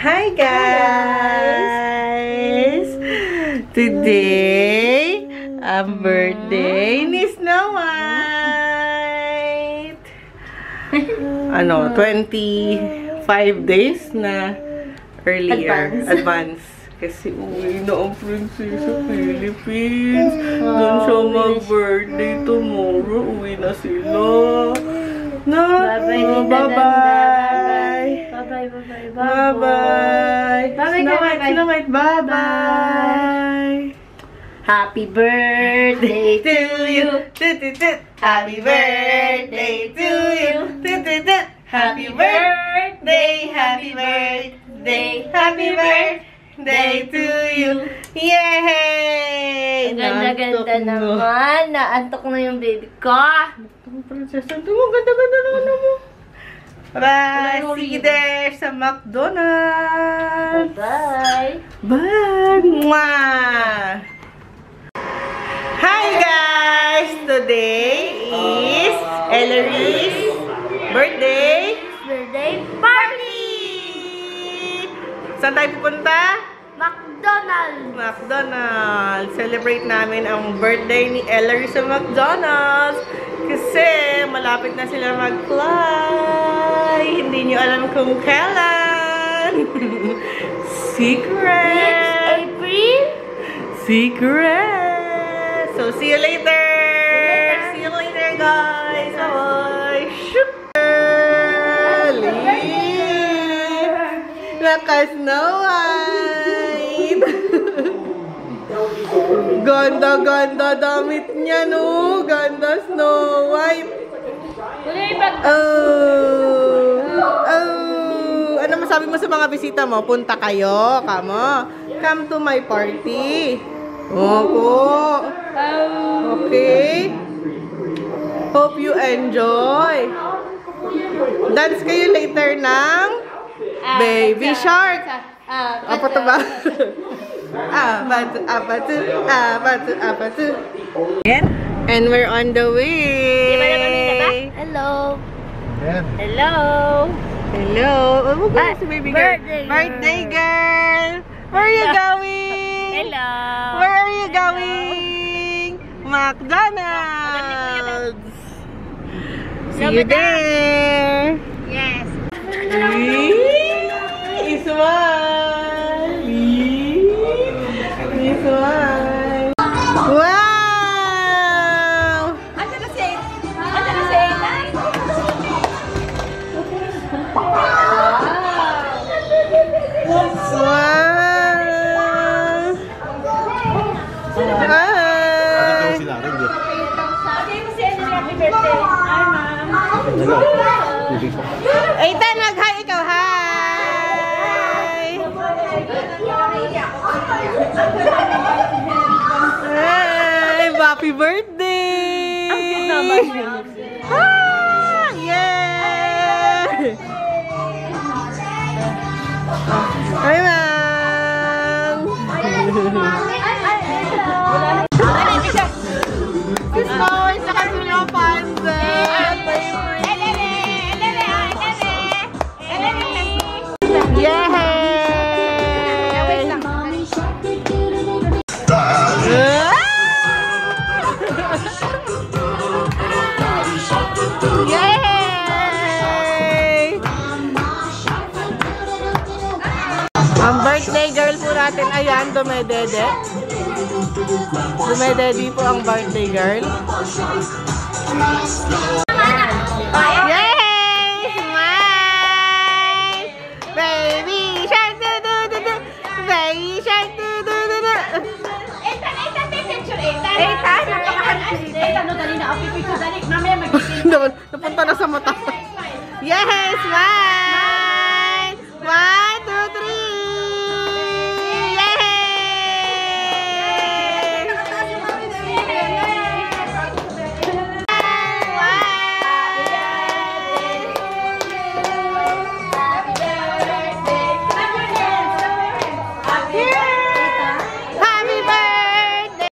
Hi guys! Today, ang birthday ni Snow White! 25 days na earlier. Advance. Kasi uwi na ang princess sa Philippines. Doon siya mag-birthday tomorrow. Uwi na sila. Bye-bye. Bye-bye. Bye-bye. Bye-bye. Snow White. Bye-bye. Happy birthday to you. Happy birthday to you. Happy birthday. Happy birthday. Happy birthday to you. Yay! Ang ganda-ganda naman. Naantok na yung baby ko. Princess, ang ganda-ganda naman mo. Bye! See you there sa McDonald's! Bye! Bye! Mwah! Hi guys! Today is Ellery's birthday Party! Saan tayo pupunta? McDonald's! Celebrate namin ang birthday ni Ellery sa McDonald's. Kasi malapit na sila mag-fly. Hindi nyo alam kung kailan. Secret! Next April? Secret! So, see you later! See you later, guys! Bye! Naka-Snow White! Ganda-ganda damit niya, no? Ganda Snow White! Ano masabi mo sa mga bisita mo? Punta kayo, kamo. Come to my party. Opo. Okay. Hope you enjoy. Dance kayo later ng Baby Shark. Apa to ba? Apatu. And we're on the way. Hello. Hello. Hello. Oh, si baby girl. Birthday girl. Where are you going? Hello. Where are you going? McDonald's. See you there. Yes. Ismile. Ismile. Wow! Anda na say. Ethan, mag-hi ikaw. Hi! Hey, happy birthday! Ang cute naman niya. Ah! Yeah! Hi, ma'am! Oh, isa ka sila panza! Yay! Ang birthday girl po natin, ayan, dumedede. Dumedede po ang birthday girl. Yay! Smile! Baby shark, do-do-do-do! Baby shark, do-do-do-do! Napunta na sa mata. Yes! Smile! 1, 2, 3! Yay! Happy birthday!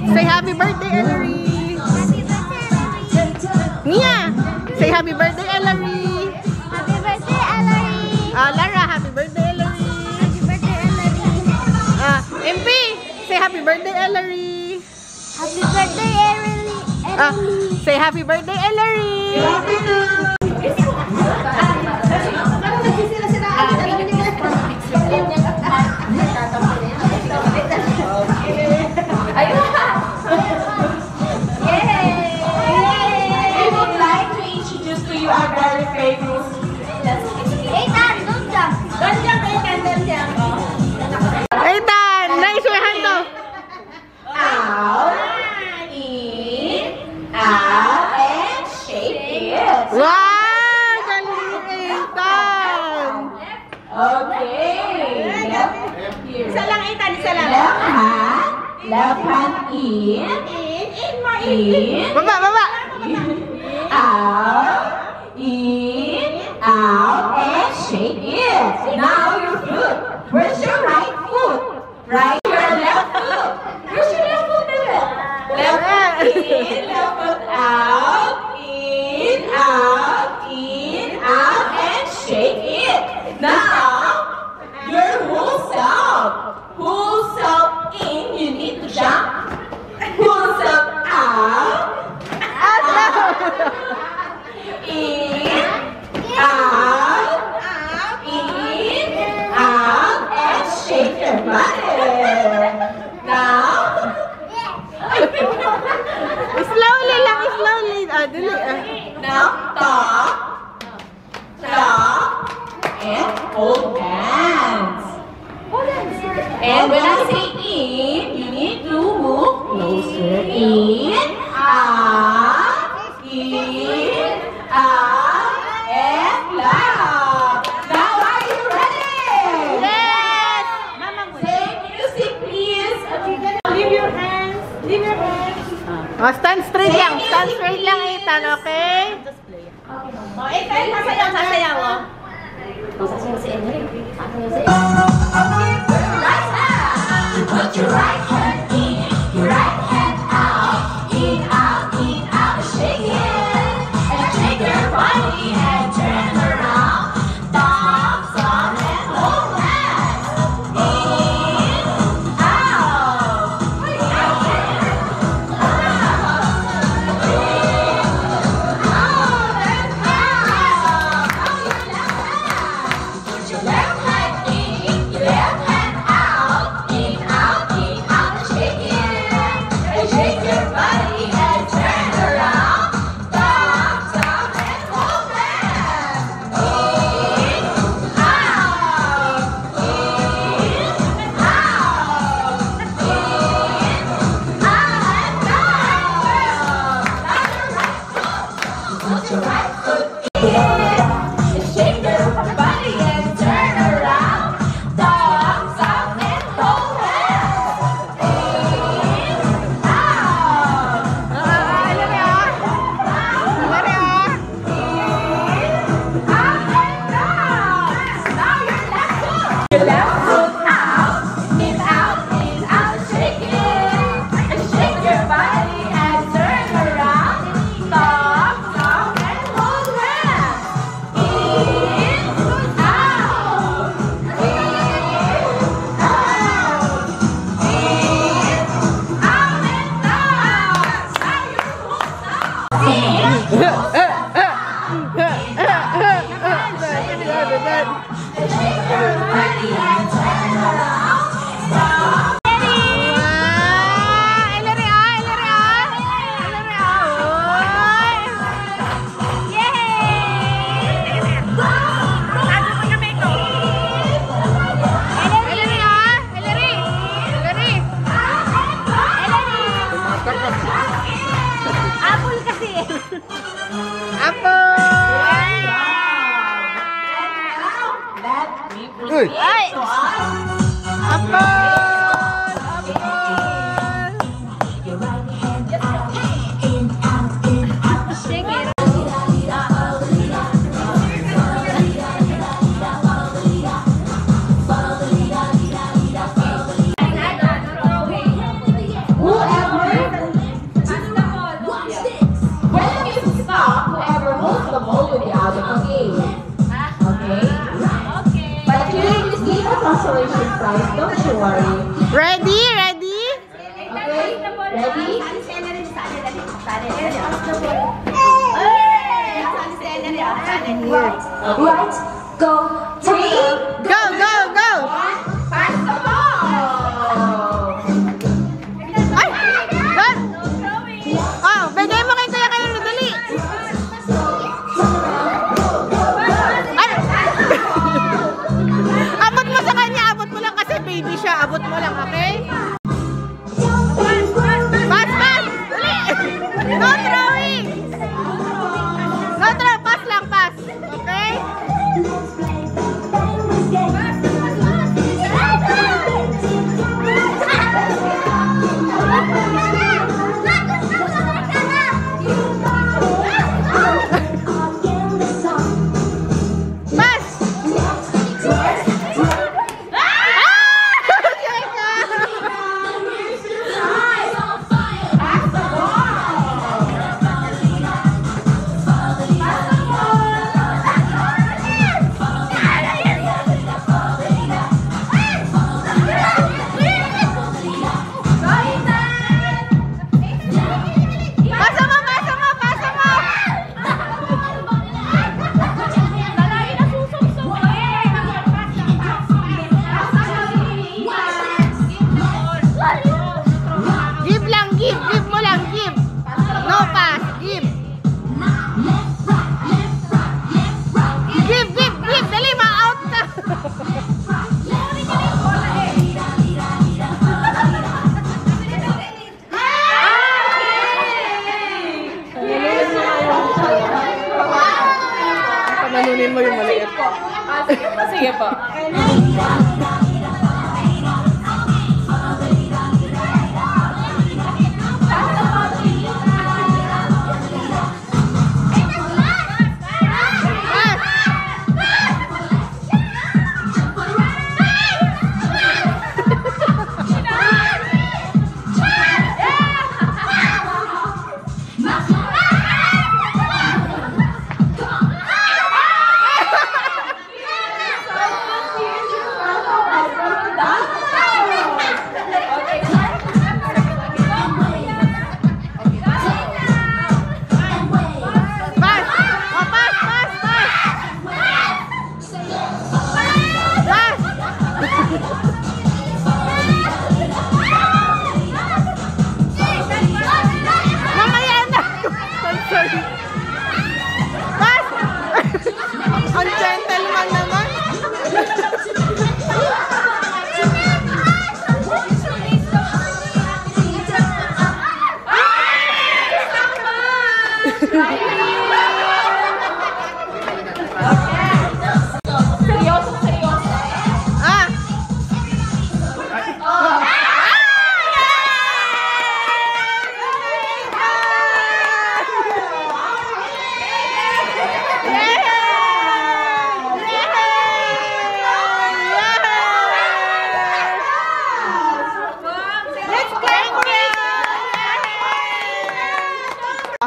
Say happy birthday, happy birthday, Ellery. Happy birthday, Ellery. Lara, happy birthday, Ellery. Happy birthday, Ellery. MP, say happy birthday, Ellery. Happy birthday, Ellery. Say happy birthday, Ellery. Our very famous. Ethan, don't jump. Don't jump, Ethan, don't jump. Ethan, nice your hand to. Out, in, out, and shake it. Wow, galing ni Ethan. Okay. Isa lang, Ethan, isa lang. Left hand in, Baba, baba. out, in, out, and shake it. Now your foot. Where's your right foot? Right, your left foot. Where's your left foot, baby? Left foot in, left foot out, in, out, and shake it. Now, your whole self. Whole self in, you need to jump. Whole self out. In, out, in, out, and shake your body. Now, Slowly lang, slowly. Dali. now stop, and hold hands. And when I say in, you need to move closer. In, out, and clap. Now are you ready? Yes! Say music, please. Leave your hands. Leave your hands. Stand straight lang. Stand straight lang, Ethan, okay? Ethan, sasayaw, oh. Right hand. Put your right hand in, your right hand out, in, out, shake it, and shake your body and turn around. Thumbs up and hold hands. In, out, put your left hand in, your left hand out, in, out, and shake it, and shake your body and turn around. Thumbs up and hold hands. In, out, and down. Put your right foot in, and shake your body and turn around. Thumbs up and hold hands. In, out. Your left foot out, shake it, and shake your body and turn around. Thumbs up and hold hands. In, out, and down. Now you won't stop. Shake your body and turn around. Stop. Apple kasi. Apple! Let me proceed Ay! to guys. Don't you worry. Ready? Ready? Okay? Ready? Right. Go. 3. Go, go, go! Pass the ball. Ay! What? Oh, bigay mo kay Kuya kayo na dali. Ay! Abot mo sa kanya, abot mo lang kasi baby siya. Abot mo lang, okay? Pass, pass! Dali! No throwing! No throw, pass lang, pass. Okay? Pass! Pasa mo, pasa mo, pasa mo! Give lang, give. Give mo lang, give. No pass, give. Give, give, give. Dali, ma-out ka. Panalunin mo yung maliit. Sige po. Ang gentleman naman. Seryoso, seryoso. Ah!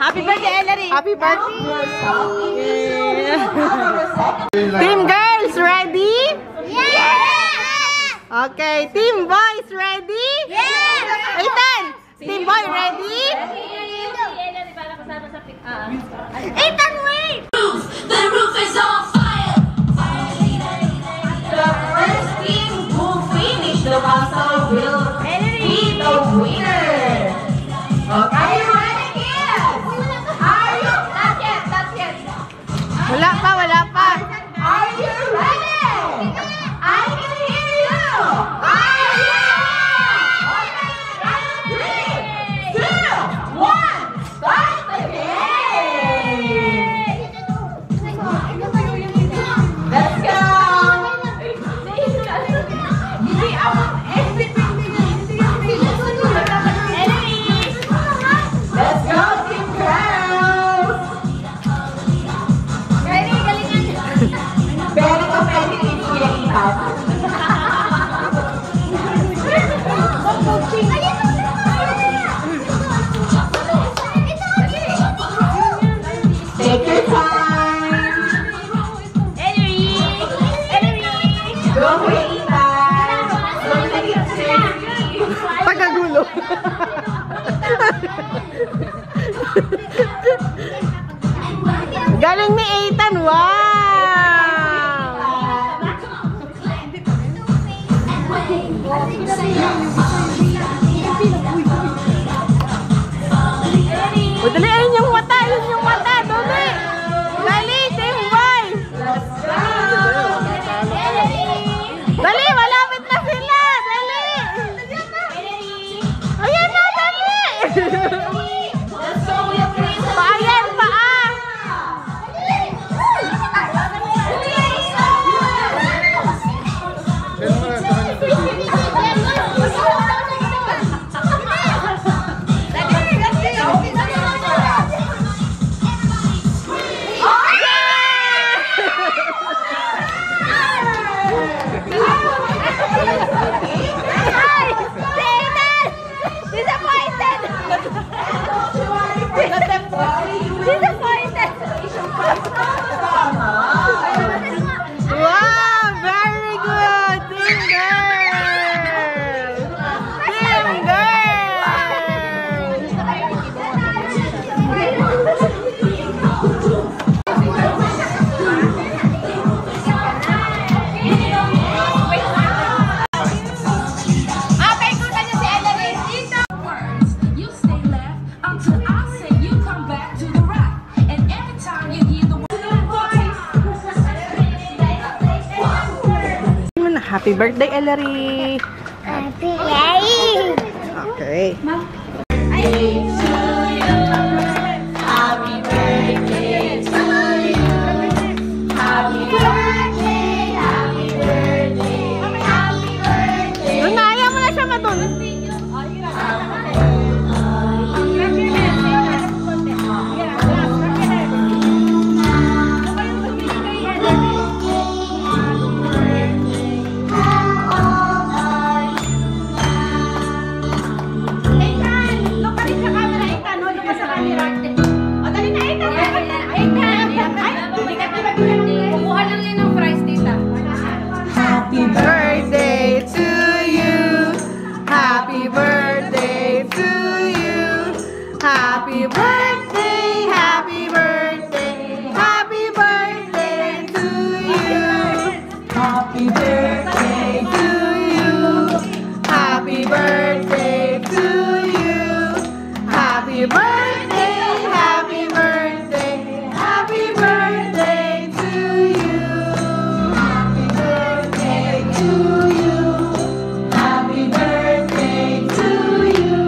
Happy birthday, Ellery! Happy birthday! Team girls, ready? Yeah! Okay, team boys, ready? Yeah! Ethan! Team boy, ready? Ethan, wait! The roof is on fire. The first team who finish the castle will be the winner. Okay, are you ready, kids? Are you? Not yet, not yet. Wala pa, wala pa. Are you ready? I can hear you. Are you? Okay, 3, 2, 1, start the game. Let's go. Let's go, team girls. Very competitive yung itas. Take your time. Go, Ethan. Galing ni Ethan. Wow! O, dali, ayun yung mata. Ayun yung mata. Dali. Dali, Team Boy. Dali, malapit na sila. Dali. Ayan na, dali. Paayan, paa. Wow, very good. Team girl. Team You stay left until I say you come back to the right. And every time you hear the Happy birthday, Ellery. Happy birthday! Okay. Doon na, ayaw mo na siya matun. Happy birthday to you. Happy birthday to you. Happy birthday, happy birthday, happy birthday to you. Happy birthday to you. Happy birthday to you. Happy birthday, happy birthday, happy birthday to you. Happy birthday to you. Happy birthday to you.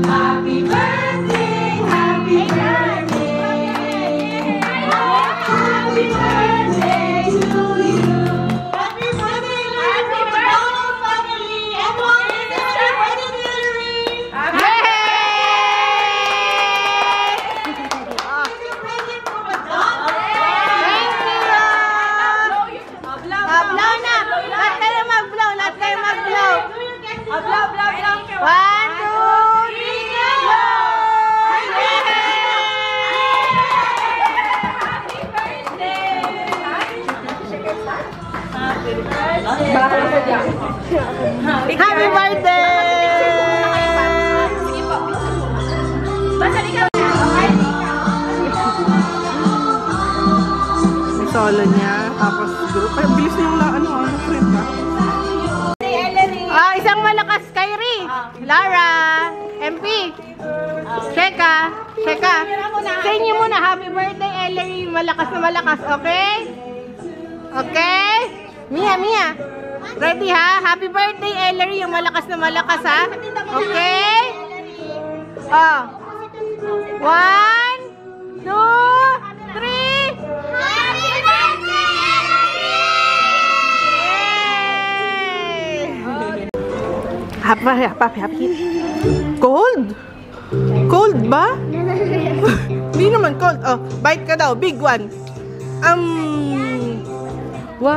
Happy birthday, happy birthday. Happy birthday to you. Happy birthday, happy birthday, family. And one Happy birthday! Solo niya, tapos group. Ay, bilis niya yung friend ha? Isang malakas, Kyrie, Lara, MP, Sheka, sa inyo muna, happy birthday, Ellery, malakas na malakas, okay? Okay? Mia, ready ha? Happy birthday, Ellery, yung malakas na malakas ha? Okay? Oh. 1, 2, 3. Happy birthday, Ellery! Happy. Cold? Cold ba? Hindi naman cold. Oh, bite ka daw. Big one. Wow!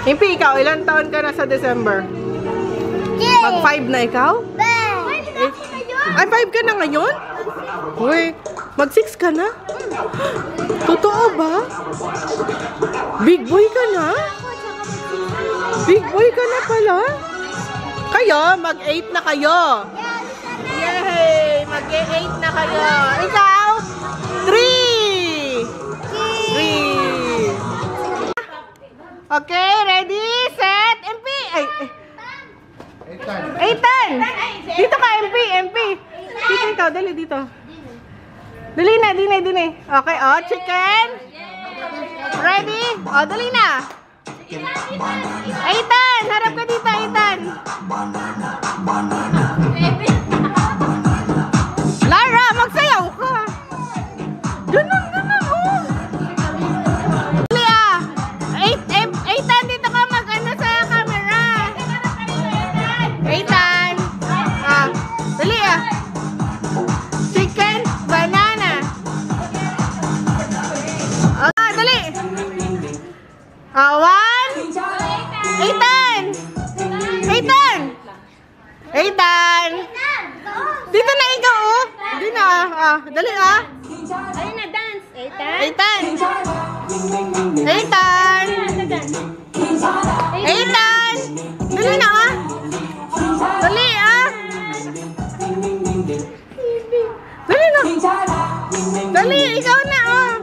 Impi, ikaw, ilang taon ka na sa December? Pag 5 na ikaw? Ay, 5 ka na ngayon? Uy, mag 6 ka na? Totoo ba? Big boy ka na? Big boy ka na pala? kayo? Mag-8 na kayo. Yay! Mag-8 na kayo. Ikaw? 3! 3! Okay, ready, set, MP! Ay! Ethan! Dito ka, MP! Dito ikaw, dali dito. Dali na, dini. Okay, oh, chicken. Ready? Oh, dali na. Ethan, harap ka dito, Ethan. Lara, magsayaw ka. Ganun, oh. Dali ah. Ethan, dito ka mag-ano sa camera. Ethan. Ah, dali ah. Chicken, banana. Ah, dali. Ah, 1. Ethan. Dito na ikaw, oh. Dito na, ah. Dali ah. Ayun na, dance. Ethan. Dali na ah. Dali ah. Dali na. Dali, ikaw na oh.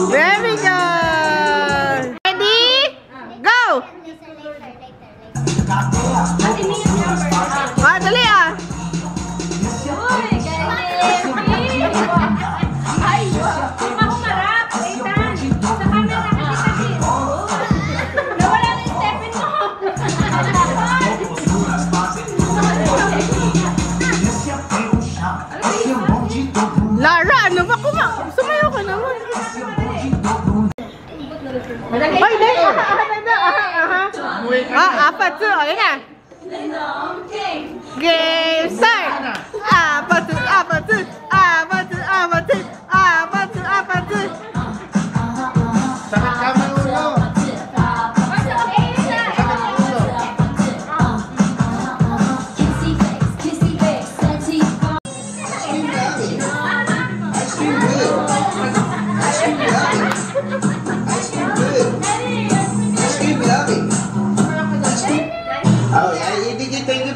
Very good. Ready? Go. Ah, dali ah. Lara, ano ba sumayaw ka naman. Ay, dali. Apat to. Ayun na. Game start. Apat to. Sakit ka mo ulo.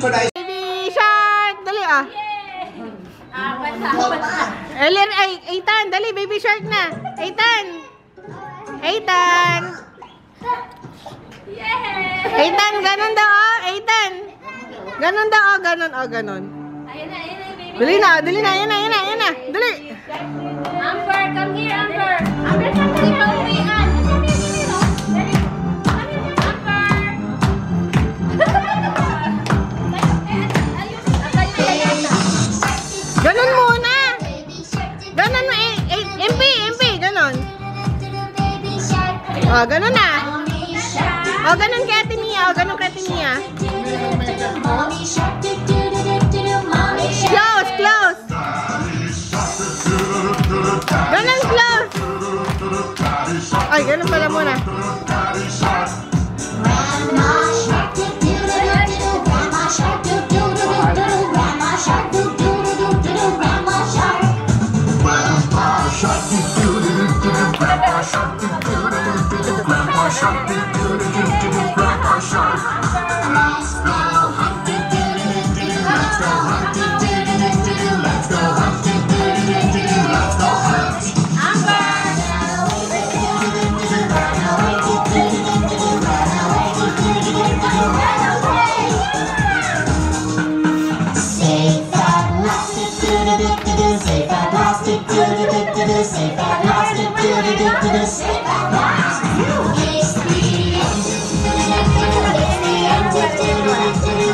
Baby shark. Dali ah. Ethan, dali baby shark na. Ethan, ganun daw oh. Ethan. Ganun daw oh, ganun. Dali na. Yan na. Dali. Amber, come here, Amber. Amber, come here. Pauwian. Ganun muna. Ganun mo MP, ganun. Oh, ganun na. Oh, ganun kay Ate Mia. Close. Ganun close. Ay, ganun pala muna.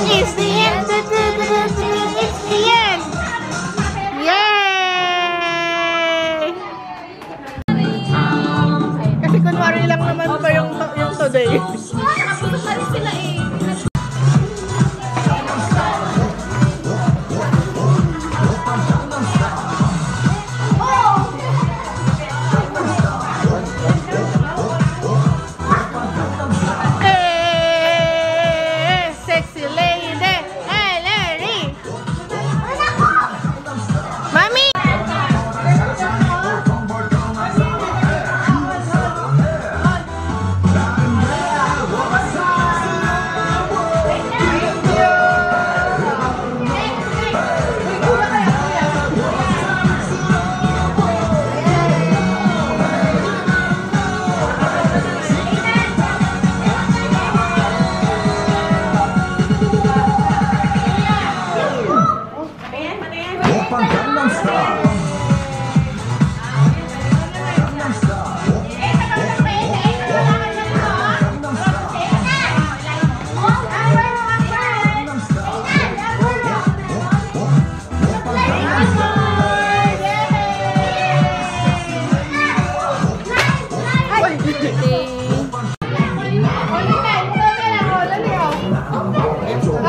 It's the end. Yay! Kasi kunwari lang naman pa yung today. Nakapusok na rin sila eh. Sexy lady, Ellery. Mami! Let's